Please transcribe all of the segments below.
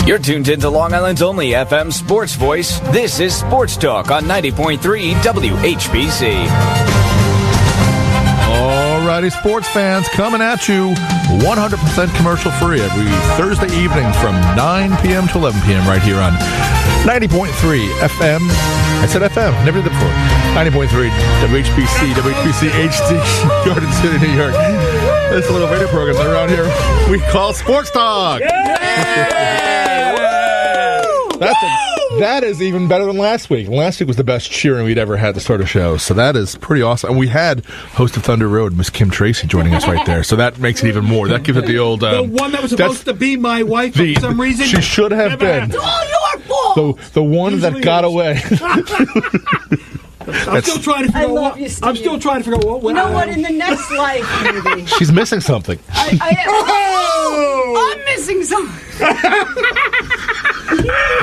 You're tuned into Long Island's only FM sports voice. This is Sports Talk on 90.3 WHPC. Alrighty, sports fans, coming at you 100% commercial free every Thursday evening from 9 p.m. to 11 p.m. right here on 90.3 FM. I said FM, never did it before. 90.3 WHPC, WHPC HD, Garden City, New York. This little radio program around here we call Sports Talk. That is even better than last week. Last week was the best cheering we'd ever had to start a show, so that is pretty awesome. And we had host of Thunder Road, Miss Kim Tracy, joining us right there, so that makes it even more. That gives it the old... the one that was supposed to be my wife for some reason. She should have been. It's all your fault! The one Usually that got away. I'm still trying to figure out what. You know what? In the next life, maybe. She's missing something. I'm missing something.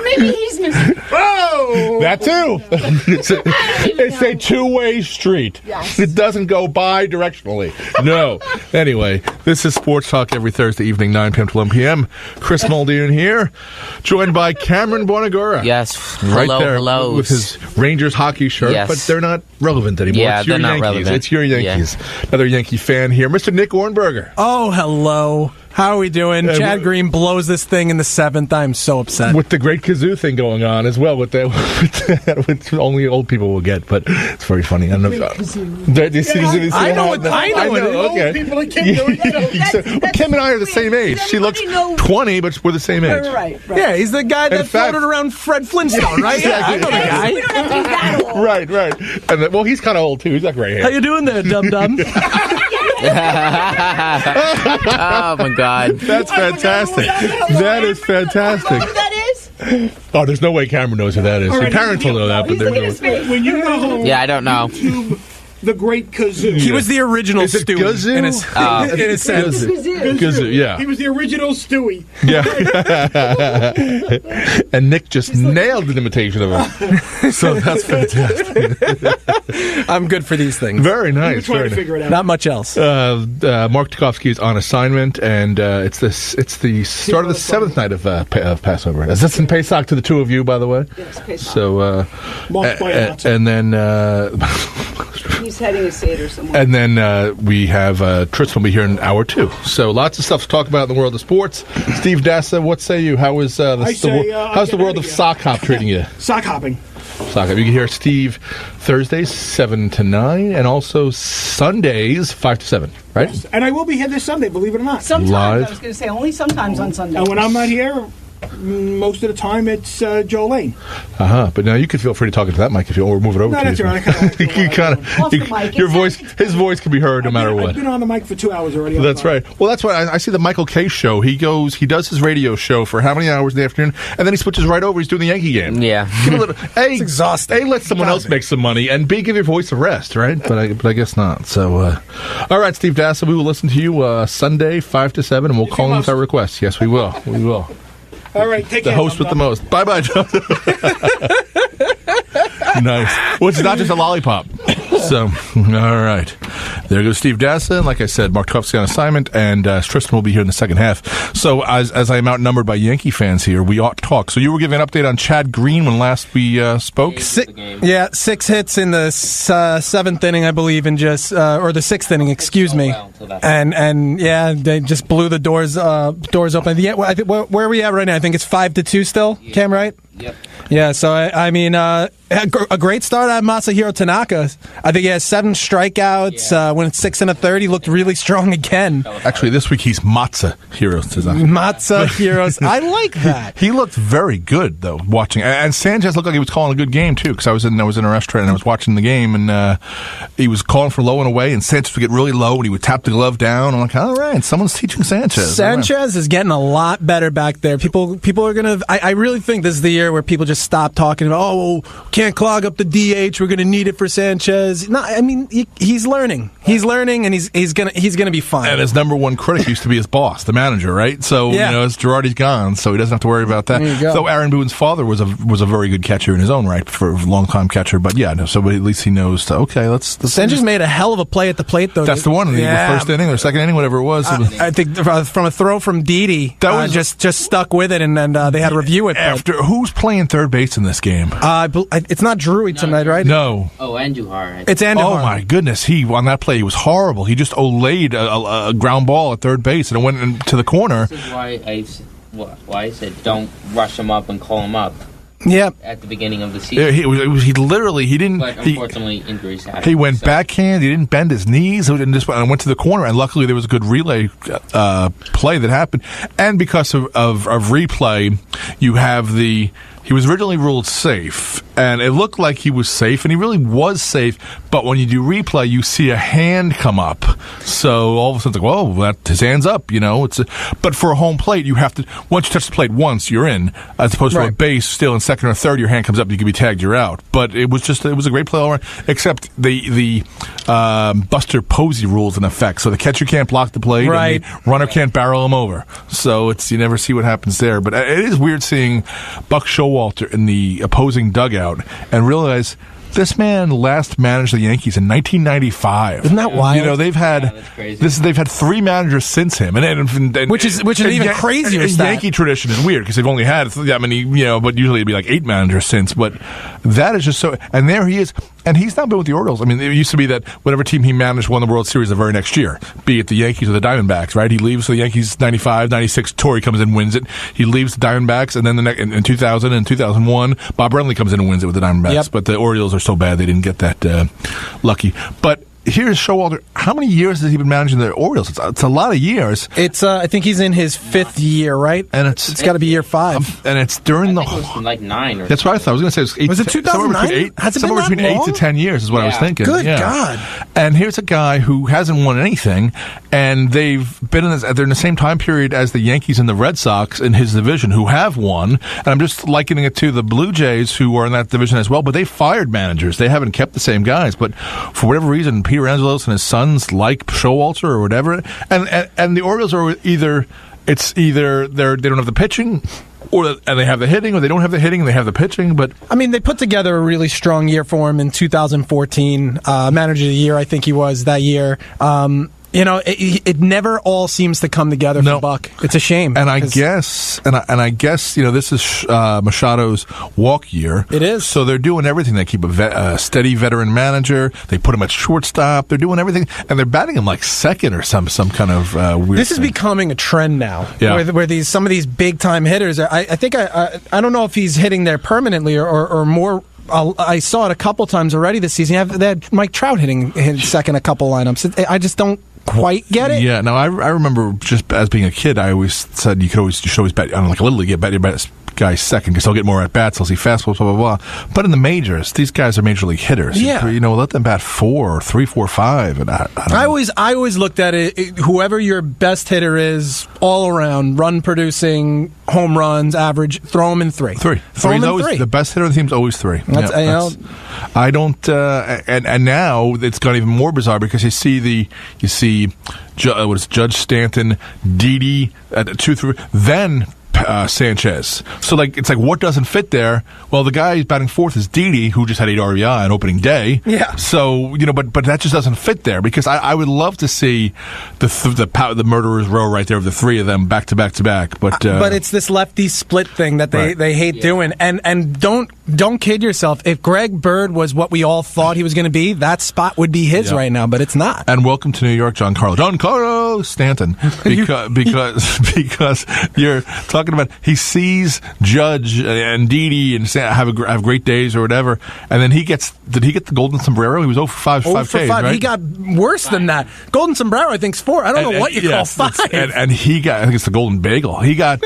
Maybe he's missing. Oh! That too. It's a two-way street. Yes. It doesn't go bi-directionally. No. Anyway, this is Sports Talk every Thursday evening, 9 p.m. to 11 p.m. Chris Muldoon here, joined by Cameron Bonagura. Yes. Right there hello. with his Rangers hockey shirt, Yes. but they're not relevant anymore. Yeah, it's your they're not Yankees. relevant. It's your Yankees. Yeah. Another Yankee fan here, Mr. Nick Ornberger. Oh, hello. How are we doing? Chad Green blows this thing in the 7th. I'm so upset. With the great kazoo thing going on as well, with that, which only old people will get, but it's very funny. I don't know. I know it. Okay. Old people like Kim doing it. Kim and I are the same age. She looks 20, but we're the same age. Right. Yeah, he's the guy that fact- floated around Fred Flintstone, right? Yeah, I know the guy. We don't have to be that old. Right. And well, he's kind of old too. He's got gray hair. How you doing there, dum-dum? Oh, my God. That's fantastic. That is fantastic. Who that is? Oh, there's no way Cameron knows who that is. All Your right, parents will know that, but they're no. When you go home, Yeah, I don't know. YouTube the great kazoo. He was the original Is it Stewie. Gazoo? In a sense. Kazoo, yeah. He was the original Stewie. Yeah. And Nick just nailed an imitation of him. So that's fantastic. I'm good for these things. Very We were nice. trying Very to nice. figure it out. Not much else. Mark Tchaikovsky is on assignment, and it's the start of the 7th night of Passover. Is this in Pesach to the two of you, by the way? Yes, Pesach. So, Marked by a matzah. and then He's heading a Seder somewhere. and then we have Tritz will be here in hour 2. So lots of stuff to talk about in the world of sports. Steve Dassa, what say you? How is how's the world of sock hop treating you? Sock hopping. Sock hop. You can hear Steve Thursdays 7 to 9, and also Sundays 5 to 7. Right? Yes. And I will be here this Sunday, believe it or not. Sometimes, Live. I was going to say, only sometimes on Sunday. And when I'm not here, most of the time it's Joe Lane. But now you can feel free to talk into that mic if you want, or move it over No, to that's you. all right. You kind Off the mic. your voice, his voice can be heard no matter what. I've been on the mic for 2 hours already. That's right. Well, that's why I see the Michael K. show. He does his radio show for how many hours in the afternoon, and then he switches right over. He's doing the Yankee game. Yeah. Give a little, A, It's exhausting. A, let someone else make some money, and B, give your voice a rest, right? But I guess not. So, all right, Steve Dassa, we will listen to you Sunday 5 to 7, and we'll call in with our requests. Yes, we will. We will. All right, take The care. host with the most. Bye-bye, John. Nice. Well, it's not just a lollipop. So, all right. There goes Steve Dassa. And like I said, Mark Tchaikovsky on assignment, and Tristan will be here in the second half. So, as I am outnumbered by Yankee fans here, we ought to talk. So, you were giving an update on Chad Green when last we spoke? 6 hits in the 7th inning, I believe, and or the 6th inning, excuse me. And yeah, they just blew the doors open. Yeah, I think, where are we at right now? I think it's 5-2 still, Cam, right? Yep. Yeah, so I mean, a great start on Masahiro Tanaka. I think he has 7 strikeouts. Went 6 1/3. He looked really strong again. Actually, this week he's Matza Heroes. Matza Heroes. I like that. He looked very good, though, watching. And Sanchez looked like he was calling a good game, too, because I was in a restaurant and I was watching the game, and he was calling for low and away, and Sanchez would get really low, and he would tap the glove down. I'm like, all right, someone's teaching Sanchez. Sanchez is getting a lot better back there. People are going to... I really think this is the year where people just stop talking about, can't clog up the DH. We're going to need it for Sanchez. No, I mean, he's learning. learning. He's learning, and he's gonna be fine. And his number one critic used to be his boss, the manager, right? So as Girardi's gone, so he doesn't have to worry about that. There you go. So Aaron Boone's father was a very good catcher in his own right, for a long time catcher. But so at least he knows. Let's. Senja's made a hell of a play at the plate, though. That's the one in the first inning or second inning, whatever it was. I think from a throw from Didi, just stuck with it, and they had to review it. Who's playing third base in this game? It's not Drury tonight, right? No. Oh, Andujar. It's Andujar. Oh my goodness! On that play, he was horrible. He just olayed a ground ball at third base, and it went into the corner. This is why I said don't rush him up and call him up. Yeah. At the beginning of the season. He didn't. But unfortunately, injuries happened. He went backhand. He didn't bend his knees. And went to the corner. And luckily, there was a good relay play that happened. And because of replay, you have the. He was originally ruled safe, and it looked like he was safe, and he really was safe. But when you do replay, you see a hand come up. So all of a sudden, it's like, whoa, his hand's up, but for a home plate, you have to, once you touch the plate once, you're in. As opposed to a base, still in second or third, your hand comes up, you can be tagged, you're out. But it was a great play all around, except the Buster Posey rule's in effect. So the catcher can't block the plate, and the runner can't barrel him over. So you never see what happens there. But it is weird seeing Buck Showalter in the opposing dugout and realize this man last managed the Yankees in 1995. Isn't that wild? They've had they've had three managers since him, and which is an even crazier stat. Yankee tradition is weird because they've only had that many, but usually it'd be like 8 managers since. But that is just so. And there he is. And he's not been with the Orioles. I mean, it used to be that whatever team he managed won the World Series the very next year, be it the Yankees or the Diamondbacks, right? He leaves for the Yankees 95, 96, Torrey comes in and wins it. He leaves the Diamondbacks, and then in 2000 and 2001, Bob Brenly comes in and wins it with the Diamondbacks. Yep. But the Orioles are so bad they didn't get that lucky. But here's Showalter. How many years has he been managing the Orioles? It's a lot of years. It's I think he's in his 5th year, right? And it's got to be year 5. And it's during I think it was like 9. That's what I thought. I was going to say was it 2009? Somewhere between 8 to 10 years is what I was thinking. Good God! And here's a guy who hasn't won anything, and they've been they're in the same time period as the Yankees and the Red Sox in his division, who have won. And I'm just likening it to the Blue Jays, who are in that division as well. But they fired managers. They haven't kept the same guys. But for whatever reason, Peter Angelos and his sons like Showalter or whatever, and the Orioles are either they don't have the pitching, and they have the hitting, or they don't have the hitting and they have the pitching. But I mean, they put together a really strong year for him in 2014. Manager of the year, I think he was that year. It never all seems to come together for Buck. It's a shame. And I guess this is Machado's walk year. It is. So they're doing everything. They keep a steady veteran manager. They put him at shortstop. They're doing everything, and they're batting him like second or some kind of weird. This is becoming a trend now. Yeah. Where some of these big time hitters. I think I don't know if he's hitting there permanently or more. I saw it a couple times already this season. They had Mike Trout hitting second a couple lineups. I just don't quite get it. Yeah, no, I remember just as being a kid, I always said you should always bet on like a little league, bet your best guy second because they'll get more at bats, they'll see fastballs, blah blah blah. But in the majors, these guys are major league hitters. Yeah, let them bat 4, 3, 4, 5, and I always looked at it. Whoever your best hitter is, all around, run producing, home runs, average, throw them in 3. Throw them in 3. The best hitter on the team is always 3. I don't. And now it's gone even more bizarre because you see Judge Stanton, Didi at 2, 3, then Sanchez. So it's like what doesn't fit there? Well, the guy who's batting fourth is Didi, who just had 8 RBI on opening day. Yeah. So but that just doesn't fit there because I would love to see the murderer's row right there of the 3 of them back to back to back. But it's this lefty split thing that they hate doing. And don't kid yourself. If Greg Bird was what we all thought he was going to be, that spot would be his right now. But it's not. And welcome to New York, Giancarlo Stanton, because you're talking about he sees Judge and Didi and have great days or whatever, and then did he get the golden sombrero? He was 0 for 5 5 Ks, right? He got worse than that. Golden sombrero, I think, is 4. I don't know what you call 5. And he got, I think it's the golden bagel. He got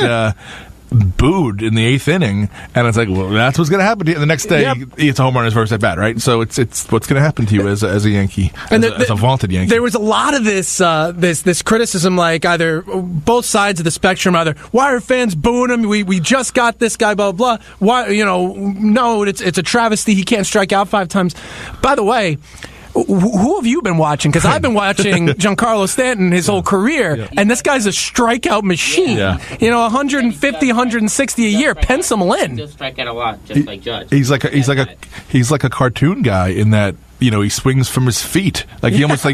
booed in the 8th inning, and it's like, well, that's what's going to happen to you. And the next day, he hits a home run his first at bat, right? So it's what's going to happen to you as a Yankee, as a vaunted Yankee. There was a lot of this criticism, like either both sides of the spectrum. Either why are fans booing him? We just got this guy, blah blah. Why no? It's a travesty. He can't strike out 5 times. By the way. Who have you been watching? Because I've been watching Giancarlo Stanton his whole career, and this guy's a strikeout machine. Yeah. 150, 160 a year. Pencil him in. He'll strike out a lot, just like Judge. He's like a cartoon guy in that. He swings from his feet. Like he almost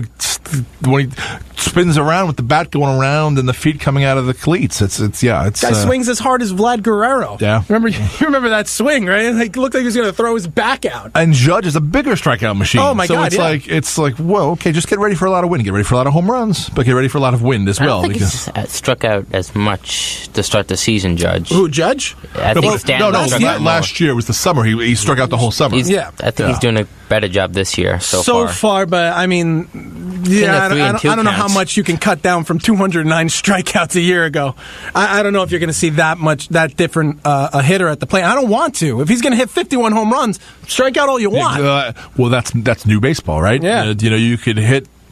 when he spins around with the bat going around and the feet coming out of the cleats. Guy swings as hard as Vlad Guerrero. Yeah. You remember that swing, right? It looked like he was going to throw his back out. And Judge is a bigger strikeout machine. Oh my God! It's like, whoa, okay, just get ready for a lot of wind. Get ready for a lot of home runs, but get ready for a lot of wind as well. I don't think he's struck out as much to start the season, Judge. Who, Judge? I think Stanton last year was the summer. He struck out the whole summer. I think he's doing a better job this year so far. But I mean, I don't know how much you can cut down from 209 strikeouts a year ago. I don't know if you're going to see that different a hitter at the plate. I don't want to. If he's going to hit 51 home runs, strike out all you want. Well, that's new baseball, right? Yeah.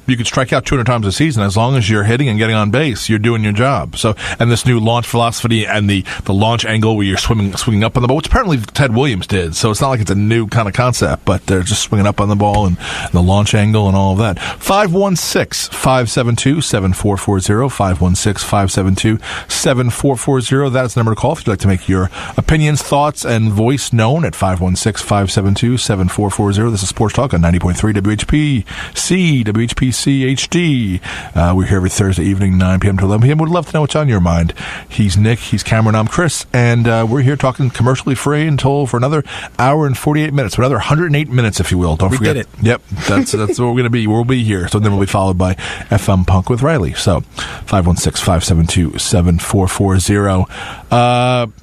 You could strike out 200 times a season as long as you're hitting and getting on base. You're doing your job. So, and this new launch philosophy and the launch angle where you're swinging up on the ball, which apparently Ted Williams did. So it's not like it's a new kind of concept, but they're just swinging up on the ball and the launch angle and all of that. 516-572-7440. 516-572-7440. That is the number to call if you'd like to make your opinions, thoughts, and voice known at 516-572-7440. This is Sports Talk on 90.3 WHPC, WHPC HD. We're here every Thursday evening, 9 p.m. to 11 p.m. We'd love to know what's on your mind. He's Nick, he's Cameron, I'm Chris, and we're here talking commercially free for another hour and 48 minutes, another 108 minutes, if you will. Don't forget. We did it. Yep, that's what we're going to be. We'll be here. So then we'll be followed by FM Punk with Riley. So 516-572-7440.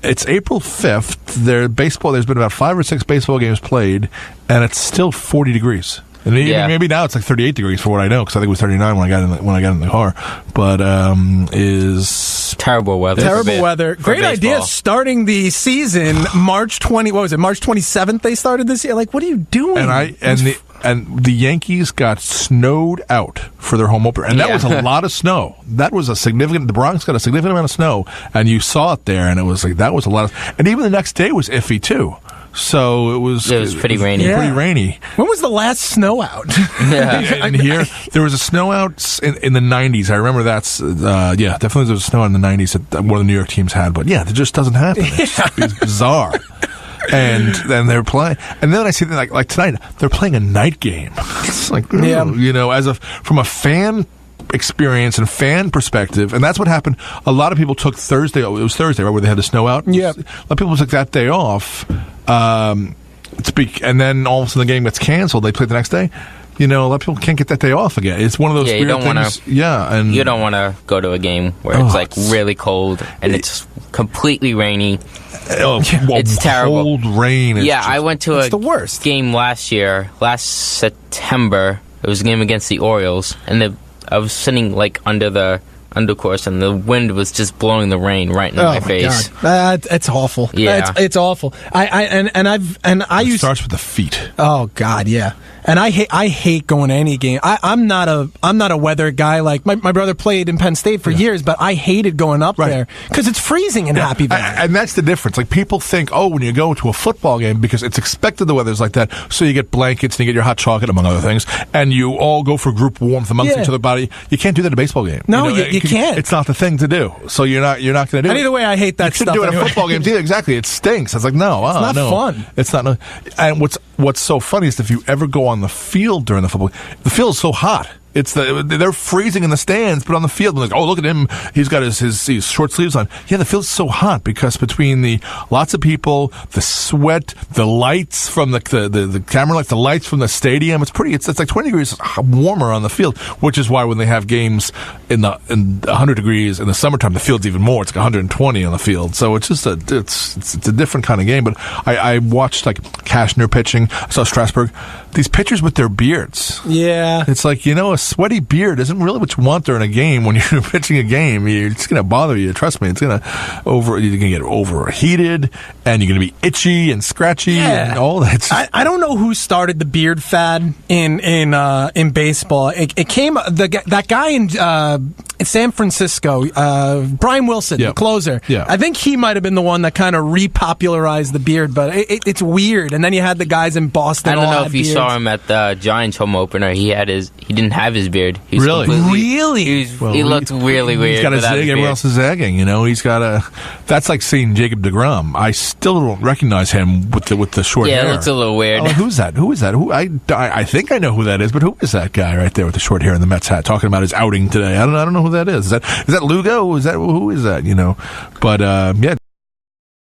It's April 5th. There's been about 5 or 6 baseball games played, and it's still 40 degrees. And maybe now it's like 38 degrees for what I know, because I think it was 39 when I got in the car. But is terrible weather. Terrible weather. Great idea starting the season March 20. What was it? March 27th they started this year. Like, what are you doing? And the Yankees got snowed out for their home opener, and that was a lot of snow. That was the Bronx got a significant amount of snow, and you saw it there, and it was like that was a lot of. And even the next day was iffy too. So it was pretty rainy. Yeah. Pretty rainy. When was the last snow out? And here, there was a snow out in the 90s. I remember definitely there was snow in the 90s that one of the New York teams had. But yeah, it just doesn't happen. It's bizarre. And then they're playing. And then I see like tonight, they're playing a night game. It's like, from a fan experience and fan perspective, and that's what happened. A lot of people took Thursday. It was Thursday, right, where they had the snow out. Yeah, a lot of people took that day off. And then all of a sudden the game gets canceled. They play the next day. A lot of people can't get that day off again. It's one of those weird things. And you don't want to go to a game where it's like really cold and it's completely rainy. It's terrible. Cold rain. I went to the worst game last September. It was a game against the Orioles, and I was sitting like under the undercourse, and the wind was just blowing the rain right in my face. God. It's awful. Yeah, it's awful. It starts with the feet. Oh God, yeah. And I hate going to any game. I'm not a weather guy. Like my brother played in Penn State for years, but I hated going up there because it's freezing in Happy Valley. And that's the difference. Like people think, when you go to a football game, because it's expected the weather's like that, so you get blankets and you get your hot chocolate among other things, and you all go for group warmth amongst each other. Body, you can't do that at a baseball game. No, you can't. It's not the thing to do. So you're not going to do it. And either way, I hate that stuff. You shouldn't do it at football games either. Exactly. It stinks. It's like it's not fun. It's not. And what's so funny is if you ever go on the field during the field is so hot. They're freezing in the stands, but on the field, like, look at him. He's got his short sleeves on. Yeah, the field's so hot because between the lots of people, the sweat, the lights from the camera lights, the lights from the stadium, it's like 20 degrees warmer on the field, which is why when they have games in 100 degrees in the summertime, the field's even more. It's like 120 on the field. So it's just it's a different kind of game. But I watched like Cashner pitching. I saw Strasburg. These pitchers with their beards. Yeah. It's like, a sweaty beard isn't really what you want during a game. When you're pitching a game, it's going to bother you. Trust me, you're going to get overheated, and you're going to be itchy and scratchy and all that. I don't know who started the beard fad in baseball. It came that guy San Francisco, Brian Wilson, the closer. Yeah. I think he might have been the one that kind of repopularized the beard, but it's weird. And then you had the guys in Boston. I don't all know had if you beards. saw him at the Giants home opener. He didn't have his beard. He was Really? Really? He looked really weird. He's got a without his zig. Everyone beard. else is zagging. You know, he's got a. That's like seeing Jacob deGrom. I still don't recognize him with the short hair. Yeah, it looks a little weird. Oh, who's that? Who is that? I think I know who that is, but who is that guy right there with the short hair and the Mets hat talking about his outing today? I don't know who that is. Is that Lugo? Who is that? You know, but yeah.